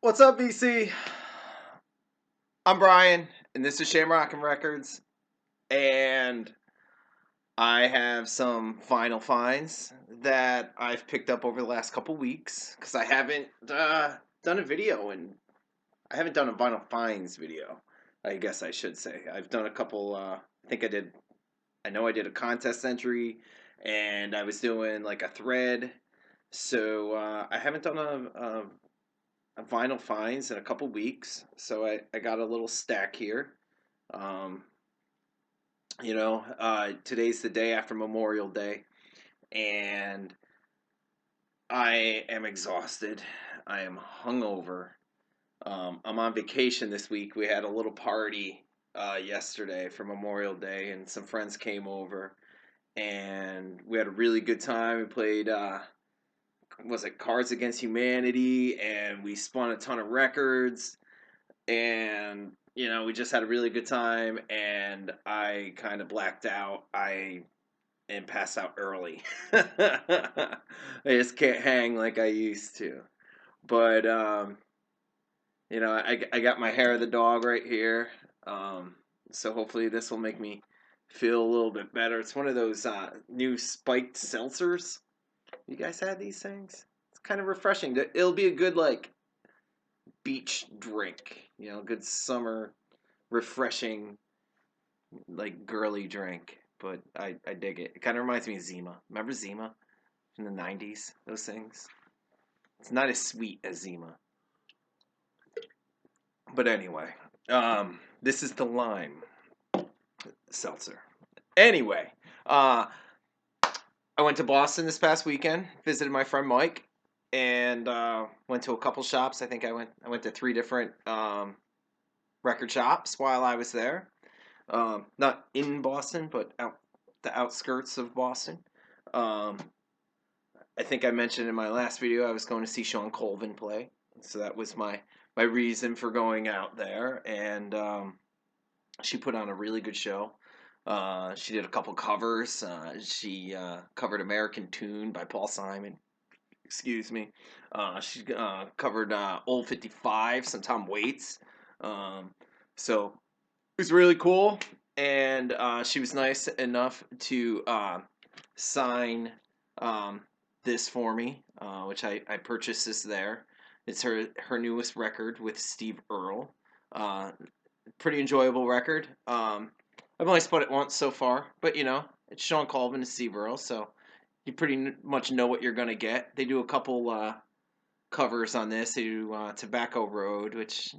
What's up, VC? I'm Brian, and this is Shamrock'n Records, and I have some vinyl finds that I've picked up over the last couple weeks because I haven't done a video, and I haven't done a vinyl finds video. I guess I should say I've done a couple. I think I did. I know I did a contest entry, and I was doing like a thread. So I haven't done a vinyl finds in a couple weeks, so I got a little stack here. Um, today's the day after Memorial Day, and I am exhausted. I am hungover. I'm on vacation this week. We had a little party yesterday for Memorial Day, and some friends came over, and we had a really good time. We played, was it Cards Against Humanity, and we spun a ton of records and we just had a really good time, and I kind of blacked out. I and passed out early. I just can't hang like I used to. But I got my hair of the dog right here. So hopefully this will make me feel a little bit better. It's one of those new spiked seltzers. You guys had these things? It's kind of refreshing. It'll be a good beach drink. Good summer, refreshing, like girly drink. But I dig it. It kind of reminds me of Zima. Remember Zima from the 90s? Those things? It's not as sweet as Zima. But anyway, this is the lime seltzer. Anyway, I went to Boston this past weekend, visited my friend Mike, and went to a couple shops. I think I went to three different record shops while I was there. Not in Boston, but out the outskirts of Boston. Um, I think I mentioned in my last video I was going to see Sean Colvin play, so that was my reason for going out there. And she put on a really good show. She did a couple covers. She covered "American Tune" by Paul Simon. Excuse me. She covered "Old 55," some Tom Waits. Um, so it was really cool, and she was nice enough to sign this for me, which I purchased this there. It's her newest record with Steve Earle. Pretty enjoyable record. I've only spun it once so far, but it's Sean Colvin and Steve Earle, so you pretty much know what you're gonna get. They do a couple covers on this. They do Tobacco Road, which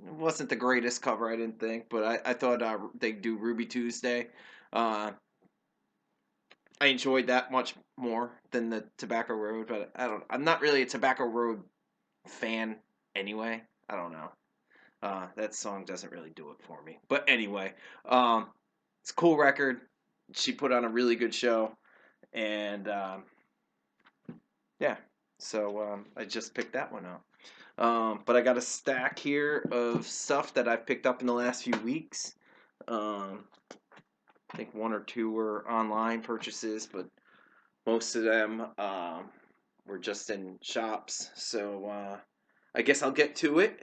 wasn't the greatest cover, I didn't think, but I thought they'd do Ruby Tuesday. Uh, I enjoyed that much more than the Tobacco Road, but I'm not really a Tobacco Road fan anyway. I don't know. That song doesn't really do it for me. But anyway, it's a cool record. She put on a really good show, and yeah, so I just picked that one up. But I got a stack here of stuff that I've picked up in the last few weeks. I think one or two were online purchases, but most of them were just in shops. So I guess I'll get to it.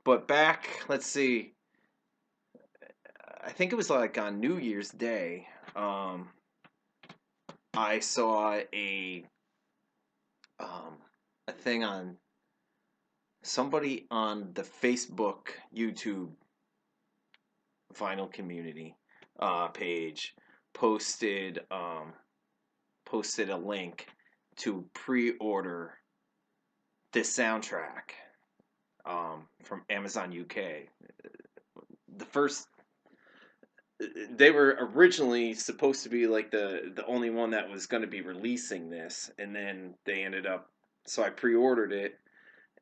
But back, let's see. I think it was like on New Year's Day. I saw a thing on somebody on the Facebook, YouTube vinyl community page posted a link to pre-order this soundtrack from Amazon UK. The first They were originally supposed to be like the only one that was going to be releasing this, and then they ended up, so I pre-ordered it,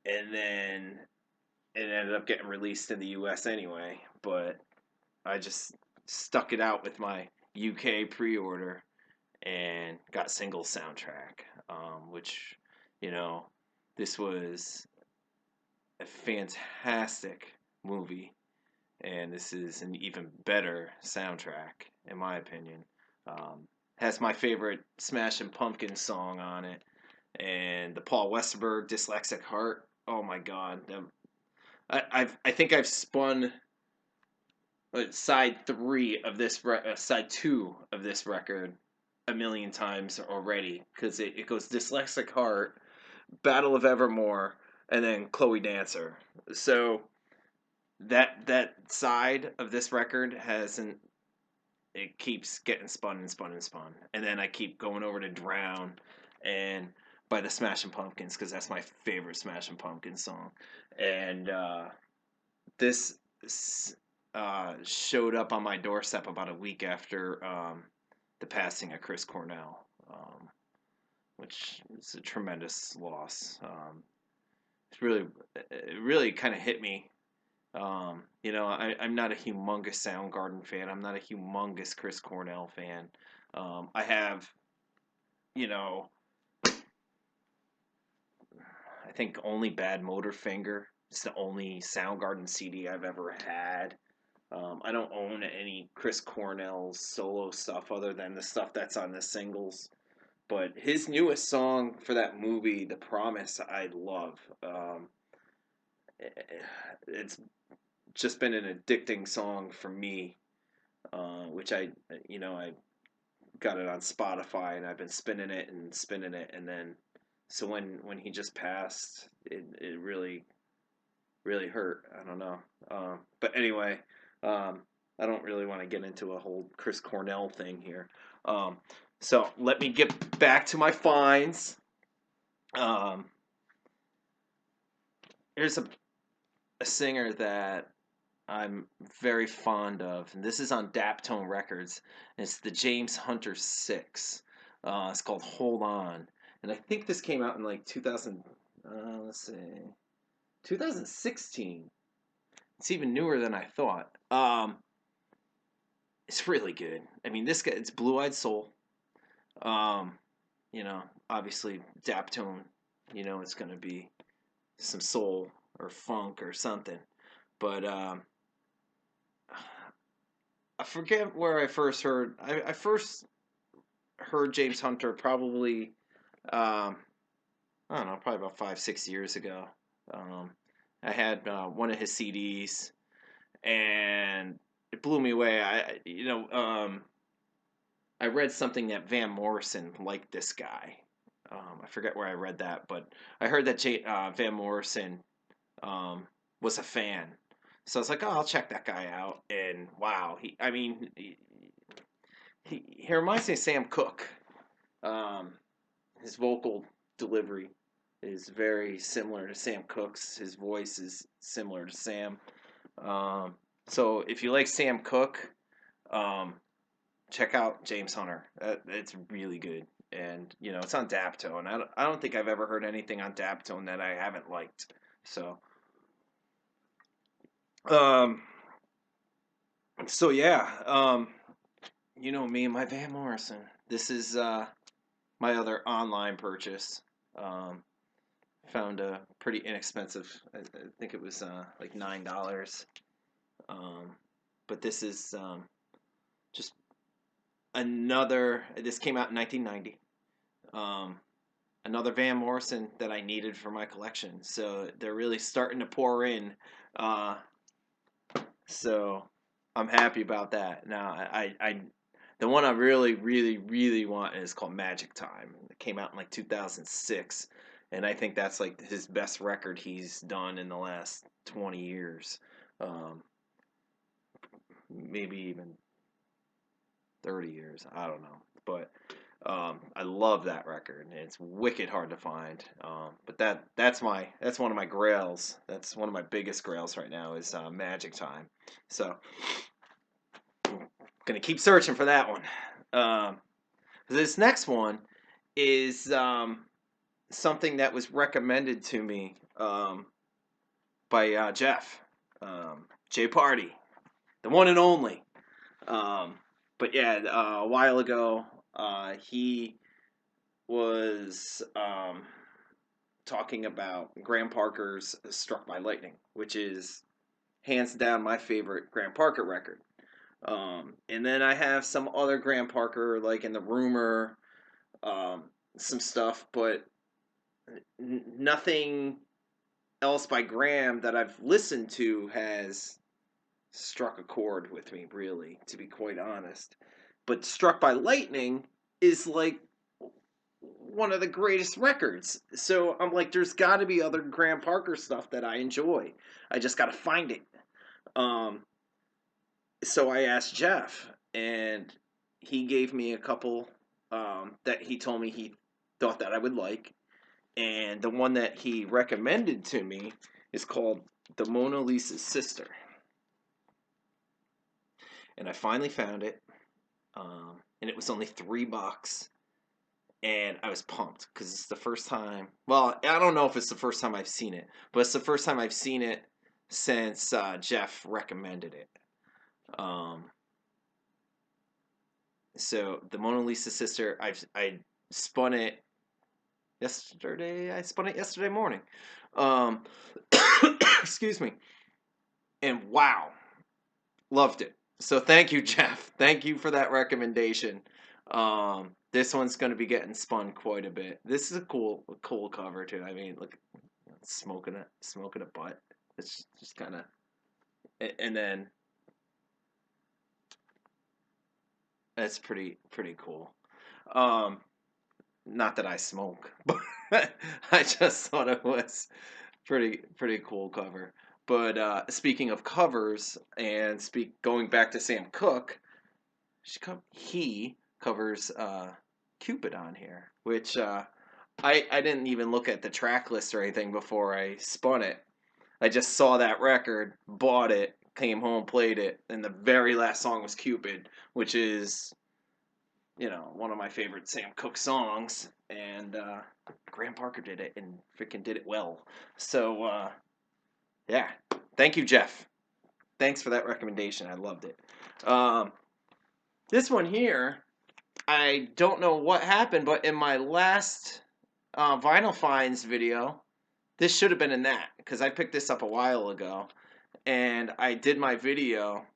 and then it ended up getting released in the US anyway, but I just stuck it out with my UK pre-order and got single soundtrack, which, you know, this was a fantastic movie, and this is an even better soundtrack, in my opinion. Has my favorite Smashing Pumpkins song on it, and and the Paul Westerberg Dyslexic Heart. Oh my God, I think I've spun side three of this side two of this record a million times already because it goes Dyslexic Heart, Battle of Evermore, and then Chloe Dancer. So that side of this record hasn't, it keeps getting spun and spun and spun, and then I keep going over to Drown and by the Smashing Pumpkins because that's my favorite Smashing Pumpkins song, and this showed up on my doorstep about a week after the passing of Chris Cornell, which is a tremendous loss. It really kind of hit me. I'm not a humongous Soundgarden fan. I'm not a humongous Chris Cornell fan. I have, you know, I think only Bad Motorfinger. It's the only Soundgarden CD I've ever had. I don't own any Chris Cornell solo stuff other than the stuff that's on the singles. But his newest song for that movie, The Promise, I love. It's just been an addicting song for me, which I got it on Spotify and I've been spinning it, and then so when he just passed, it really hurt. I don't know, but anyway, I don't really want to get into a whole Chris Cornell thing here. So let me get back to my finds. Um, here's a singer that I'm very fond of, and this is on Daptone Records. And it's the James Hunter Six. It's called "Hold On," and I think this came out in like 2000. Let's see, 2016. It's even newer than I thought. It's really good. I mean, this guy, it's Blue Eyed Soul. Um, Obviously Daptone. It's gonna be some soul or funk or something. But I forget where I first heard. I first heard James Hunter probably, um, I don't know, probably about 5 6 years ago. Um, I had one of his CDs, and it blew me away. I read something that Van Morrison liked this guy. I forget where I read that, but I heard that Van Morrison was a fan. So I was like, oh, I'll check that guy out. And wow, he reminds me of Sam Cooke. Um, his vocal delivery is very similar to Sam Cooke's. His voice is similar to Sam. Um, so if you like Sam Cooke, um, check out James Hunter. It's really good. And, it's on Daptone. I don't think I've ever heard anything on Daptone that I haven't liked. So, um, yeah, me and my Van Morrison. This is my other online purchase. Um, Found a pretty inexpensive. I think it was like $9. Um, but this is just another. This came out in 1990. Um, Another Van Morrison that I needed for my collection. So they're really starting to pour in. Uh, so I'm happy about that. Now the one I really, really, really want is called Magic Time. It came out in like 2006, and I think that's like his best record he's done in the last 20 years, um, maybe even 30 years. I don't know, but I love that record. It's wicked hard to find, but that's one of my grails. That's one of my biggest grails right now is Magic Time. So gonna keep searching for that one. This next one is something that was recommended to me by Jeff, Jay Party, the one and only. But yeah, a while ago, he was talking about Graham Parker's "Struck by Lightning," which is hands down my favorite Graham Parker record. And then I have some other Graham Parker, like in the Rumor, some stuff, but nothing else by Graham that I've listened to has struck a chord with me, really, to be quite honest. But Struck by Lightning is like one of the greatest records. So I'm like, there's got to be other Graham Parker stuff that I enjoy. I just got to find it. Um, so I asked Jeff, and he gave me a couple that he told me he thought that I would like. And the one that he recommended to me is called The Mona Lisa's Sister. And I finally found it, and it was only $3. And I was pumped because it's the first time. Well, I don't know if it's the first time I've seen it, but it's the first time I've seen it since Jeff recommended it. Um, so the Mona Lisa Sister, I spun it yesterday. I spun it yesterday morning. Um, excuse me. And wow, loved it. So thank you, Jeff. Thank you for that recommendation. This one's going to be getting spun quite a bit. This is a cool cover too. I mean, look, smoking a butt. It's just kind of, and then it's pretty cool. Um, Not that I smoke, but I just thought it was pretty cool cover. But speaking of covers, and going back to Sam Cooke, he covers Cupid on here, which I didn't even look at the track list or anything before I spun it. I just saw that record, bought it, came home, played it, and the very last song was Cupid, which is, one of my favorite Sam Cooke songs. And Graham Parker did it and freaking did it well. So, yeah. Thank you, Jeff. Thanks for that recommendation. I loved it. This one here, I don't know what happened, but in my last Vinyl Finds video, this should have been in that because I picked this up a while ago, and I did my video,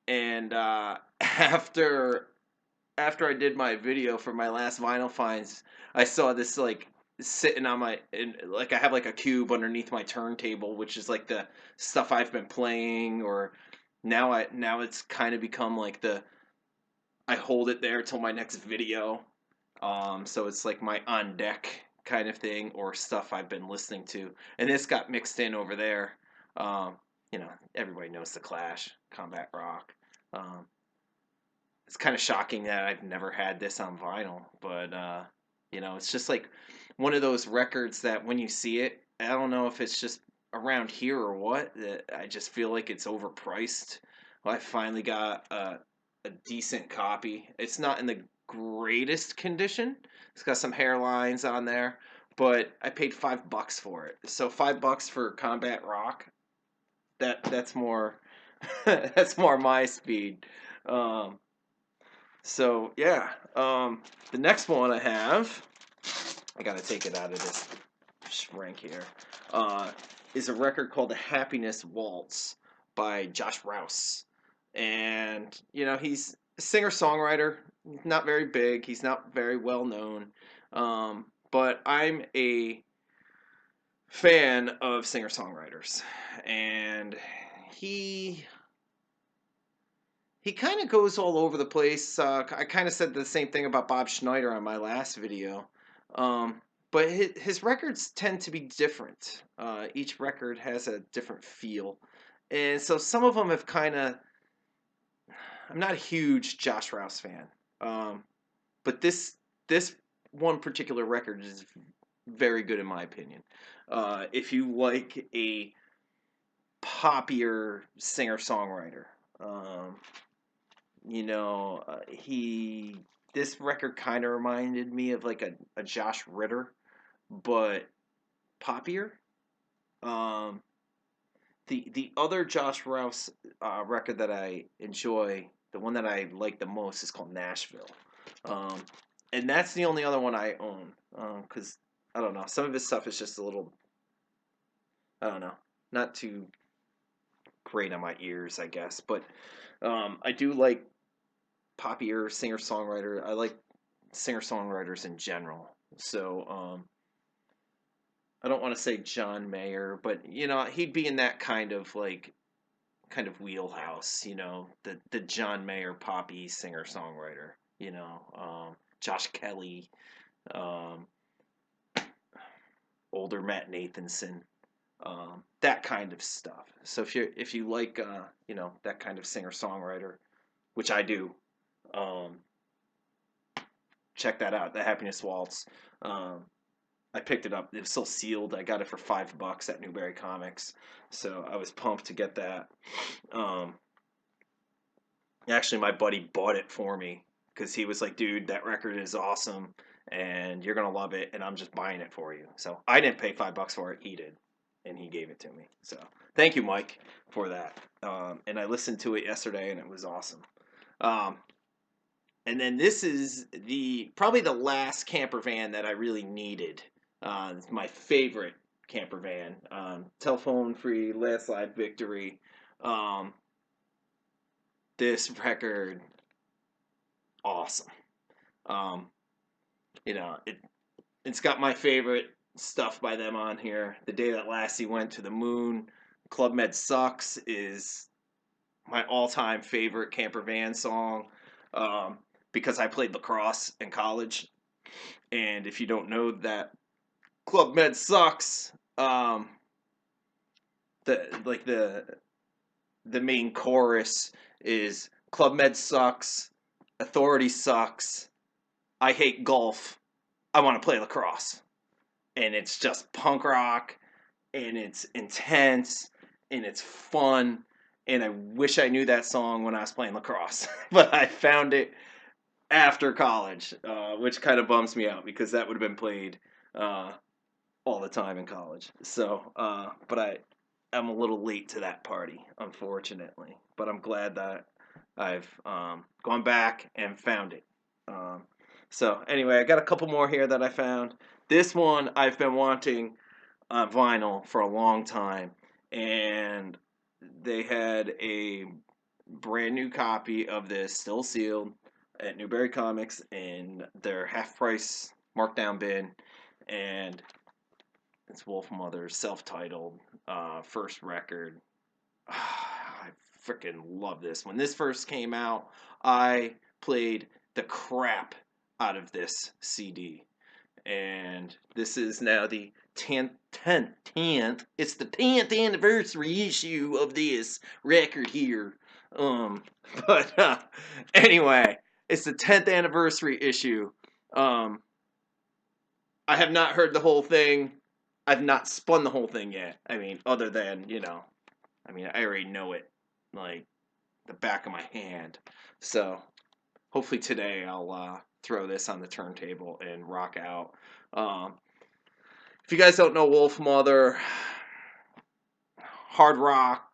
and after I did my video for my last Vinyl Finds, I saw this like sitting on like I have like a cube underneath my turntable, which is like the stuff I've been playing, or now it's kind of become like I hold it there till my next video. So it's like my on deck kind of thing, or stuff I've been listening to, and this got mixed in over there. Um, Everybody knows the Clash, Combat Rock. Um, it's kind of shocking that I've never had this on vinyl, but it's just like one of those records that when you see it, I don't know if it's just around here or what, that I just feel like it's overpriced. Well, I finally got a decent copy. It's not in the greatest condition. It's got some hairlines on there, but I paid $5 for it. So $5 for Combat Rock, that's more that's more my speed. Um, so yeah, the next one I have, I gotta take it out of this shrink here, uh, is a record called "The Happiness Waltz" by Josh Rouse, and he's a singer songwriter. Not very big. He's not very well known, but I'm a fan of singer songwriters, and he he kind of goes all over the place. I kind of said the same thing about Bob Schneider on my last video. Um, but his records tend to be different. Each record has a different feel. And so some of them have kind of. I'm not a huge Josh Rouse fan. Um, but this one particular record is very good in my opinion. If you like a poppier singer songwriter. Um, he this record kind of reminded me of like a Josh Ritter, but poppier. Um, the other Josh Rouse record that I enjoy, the one that I like the most, is called Nashville, um, and that's the only other one I own. Because I don't know, some of his stuff is just a little, I don't know, not too great on my ears, I guess. But I do like poppier singer songwriter. I like singer songwriters in general. So I don't want to say John Mayer, but he'd be in that kind of wheelhouse, the John Mayer poppy singer songwriter, Josh Kelly, um, older Matt Nathanson, that kind of stuff. So if you like that kind of singer songwriter, which I do, um, check that out. The Happiness Waltz. Um, I picked it up. It was still sealed. I got it for $5 at Newberry Comics, so I was pumped to get that. Um, Actually, my buddy bought it for me because he was like, "Dude, that record is awesome, and you're gonna love it, and I'm just buying it for you." So I didn't pay $5 for it. He did, and he gave it to me. So thank you, Mike, for that. And I listened to it yesterday, and it was awesome. Um, and then this is probably the last camper van that I really needed. It's my favorite camper van. Telephone free, last live victory. Um, this record, awesome. Um, it's got my favorite stuff by them on here. The Day That Lassie Went to the Moon. Club Med Sucks is my all-time favorite camper van song, um, because I played lacrosse in college. And if you don't know that, Club Med Sucks. The main chorus is Club Med sucks, Authority sucks, I hate golf, I want to play lacrosse. And it's just punk rock, and it's intense, and it's fun. And I wish I knew that song when I was playing lacrosse, but I found it after college, which kind of bums me out because that would have been played uh, all the time in college. So, but I'm a little late to that party, unfortunately. But I'm glad that I've gone back and found it. Um, so anyway, I got a couple more here that I found. This one I've been wanting on vinyl for a long time, and they had a brand new copy of this, still sealed, at Newberry Comics in their half price markdown bin, and it's Wolf Mother's self-titled first record. I freaking love this. When this first came out, I played the crap out of this CD. And this is now the 10th. It's the 10th anniversary issue of this record here. Um, but anyway, it's the 10th anniversary issue. Um, I have not heard the whole thing. I've not spun the whole thing yet. I mean, other than, I already know it like the back of my hand. So hopefully today I'll throw this on the turntable and rock out. Um, if you guys don't know Wolf Mother, hard rock,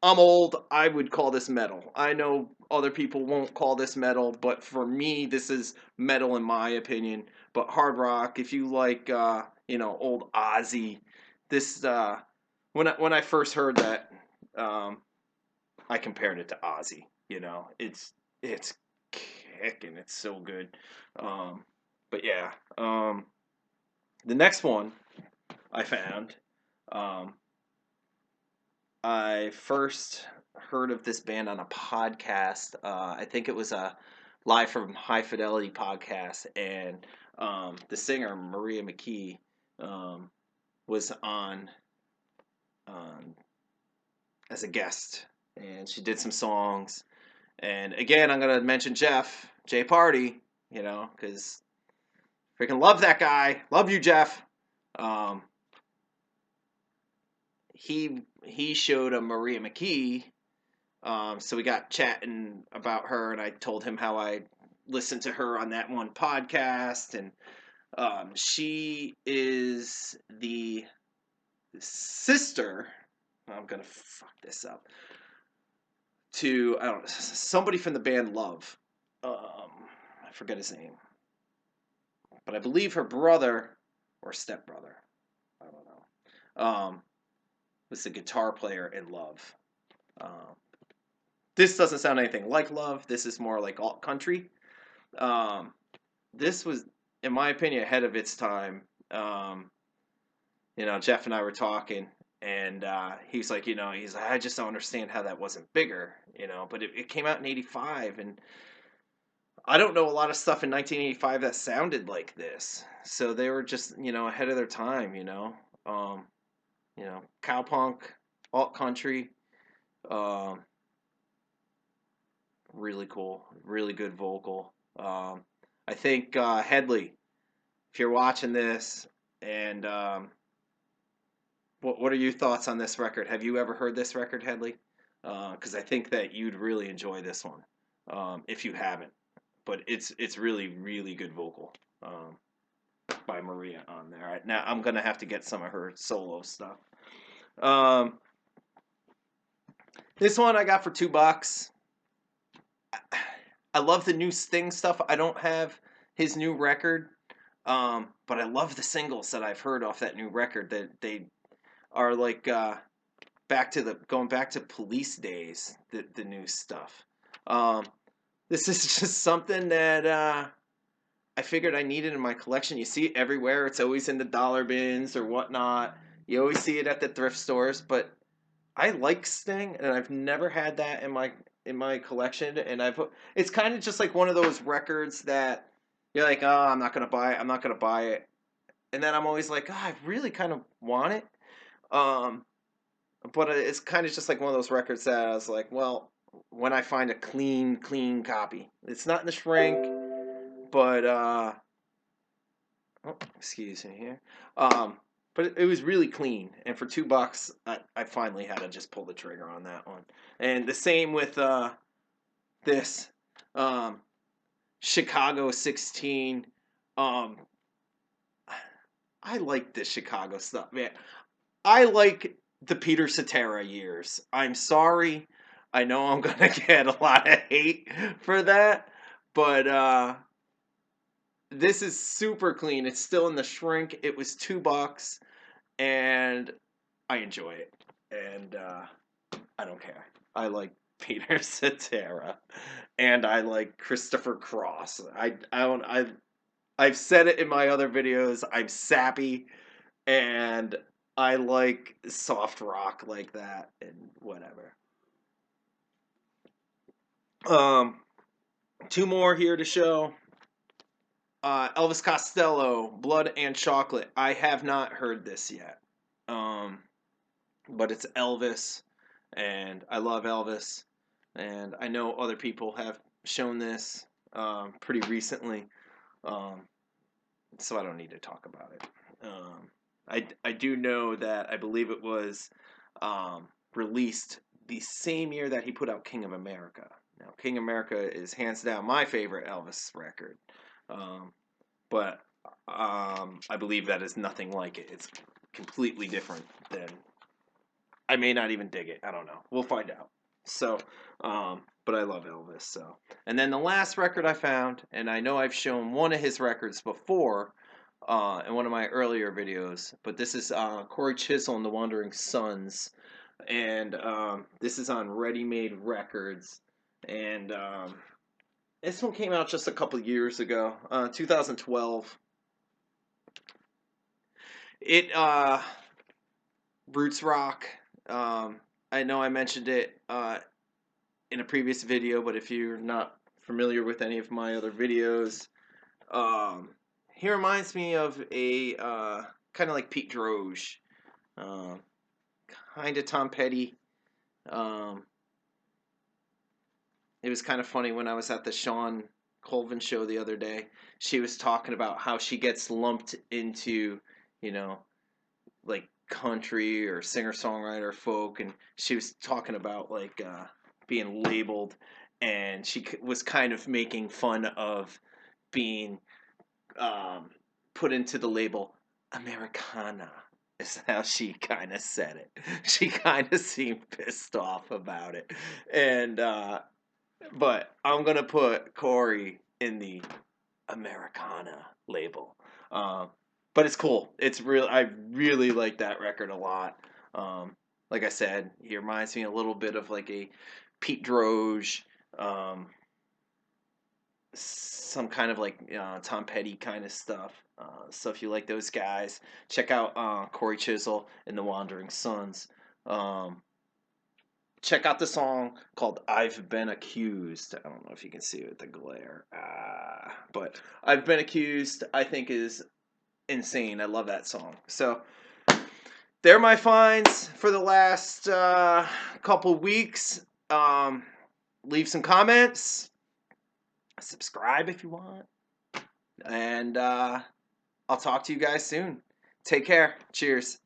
I'm old. I would call this metal. I know other people won't call this metal, but for me, this is metal in my opinion. But hard rock, if you like, old Ozzy, this when I first heard that, um, I compared it to Ozzy. It's kicking. It's so good. Um, but yeah, the next one I found. Um, I first heard of this band on a podcast. I think it was a Live from High Fidelity podcast, and the singer Maria McKee um, was on as a guest, and she did some songs. And again, I'm gonna mention Jeff J Party, because freaking love that guy. Love you, Jeff. Um, he showed a Maria McKee. So we got chatting about her, and I told him how I listened to her on that one podcast, and she is the sister. I'm gonna fuck this up. To I don't know, somebody from the band Love. I forget his name, but I believe her brother or stepbrother. I don't know. Was the guitar player in Love. Um, this doesn't sound anything like Love. This is more like alt country. Um, this was, in my opinion, ahead of its time. Um, Jeff and I were talking, and he's like, he's like, I just don't understand how that wasn't bigger, but it came out in '85, and I don't know a lot of stuff in 1985 that sounded like this. So they were just, ahead of their time, um, cowpunk, alt country, um, really cool, really good vocal. I think Headley, if you're watching this, and what are your thoughts on this record? Have you ever heard this record, Headley? Because I think that you'd really enjoy this one, if you haven't. But it's really really good vocal by Maria on there. Now I'm gonna have to get some of her solo stuff. Um, this one I got for $2. I love the new Sting stuff. I don't have his new record, but I love the singles that I've heard off that new record. That they are like going back to Police days. The new stuff. Um, this is just something that I figured I needed in my collection. You see it everywhere. It's always in the dollar bins or whatnot. You always see it at the thrift stores, but I like Sting, and I've never had that in my collection. And it's kind of just like one of those records that you're like, oh, I'm not gonna buy it. I'm not gonna buy it. And then I'm always like, oh, I really kind of want it. Um, but it's kind of just like one of those records that I was like, well, when I find a clean copy, it's not in the shrink, but oh, excuse me here. Um, but it was really clean, and for $2, I finally had to just pull the trigger on that one. And the same with this um, Chicago 16. Um, I like this Chicago stuff, man. I like the Peter Cetera years. I'm sorry. I know I'm gonna get a lot of hate for that, but this is super clean. It's still in the shrink. It was $2, and I enjoy it. And I don't care. I like Peter Cetera, and I like Christopher Cross. I've said it in my other videos. I'm sappy, and I like soft rock like that, and whatever. Um, two more here to show. Elvis Costello, Blood and Chocolate. I have not heard this yet. Um, but it's Elvis, and I love Elvis, and I know other people have shown this pretty recently, um, so I don't need to talk about it. I do know that I believe it was released the same year that he put out King of America. Now, King of America is hands down my favorite Elvis record, um, but I believe that is nothing like it. It's completely different than I may not even dig it. I don't know. We'll find out. So, but I love Elvis. So, and then the last record I found, and I know I've shown one of his records before in one of my earlier videos, but this is Corey Chisel and the Wandering Sons, and this is on Ready Made Records, and this one came out just a couple years ago, 2012. It roots rock. Um, I know I mentioned it in a previous video, but if you're not familiar with any of my other videos, um, he reminds me of a kind of like Pete Droge, um, kind of Tom Petty. Um, it was kind of funny when I was at the Sean Colvin show the other day. She was talking about how she gets lumped into, you know, like country or singer songwriter folk, and she was talking about like being labeled, and she was kind of making fun of being um, put into the label Americana. Is how she kind of said it. She kind of seemed pissed off about it, and but I'm gonna put Corey in the Americana label. Um, but it's cool. It's real. I really like that record a lot. Like I said, he reminds me a little bit of like a Pete Droge, um, some kind of like Tom Petty kind of stuff. So if you like those guys, check out Corey Chisel and the Wandering Sons. Um, check out the song called "I've Been Accused." I don't know if you can see it with the glare, but "I've Been Accused" I think is insane. I love that song. So they're my finds for the last couple weeks. Leave some comments, subscribe if you want, and I'll talk to you guys soon. Take care. Cheers.